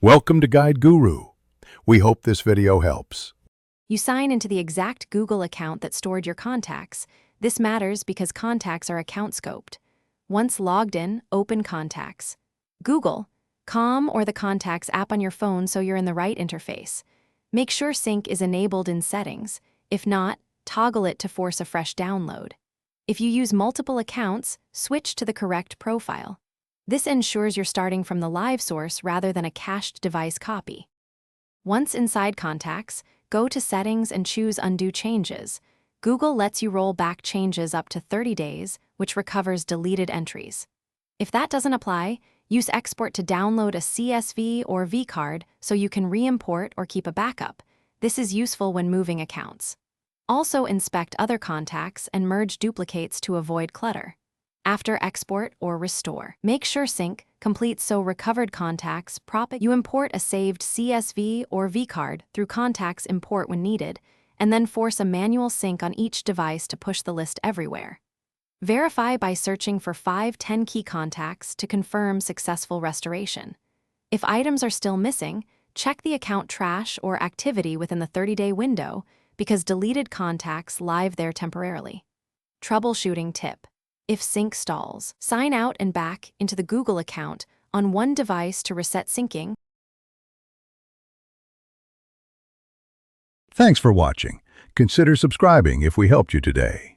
Welcome to Guide Guru. We hope this video helps. You sign into the exact Google account that stored your contacts. This matters because contacts are account scoped. Once logged in, open Contacts. Google.com or the Contacts app on your phone so you're in the right interface. Make sure sync is enabled in Settings. If not, toggle it to force a fresh download. If you use multiple accounts, switch to the correct profile. This ensures you're starting from the live source rather than a cached device copy. Once inside Contacts, go to Settings and choose Undo Changes. Google lets you roll back changes up to 30 days, which recovers deleted entries. If that doesn't apply, use Export to download a CSV or vCard so you can re-import or keep a backup. This is useful when moving accounts. Also inspect other contacts and merge duplicates to avoid clutter. After export or restore, make sure sync completes so recovered contacts you import a saved CSV or vCard through Contacts Import when needed, and then force a manual sync on each device to push the list everywhere. Verify by searching for 5-10 key contacts to confirm successful restoration. If items are still missing, check the account trash or activity within the 30-day window because deleted contacts live there temporarily. Troubleshooting tip. If sync stalls, sign out and back into the Google account on one device to reset syncing. Thanks for watching. Consider subscribing if we helped you today.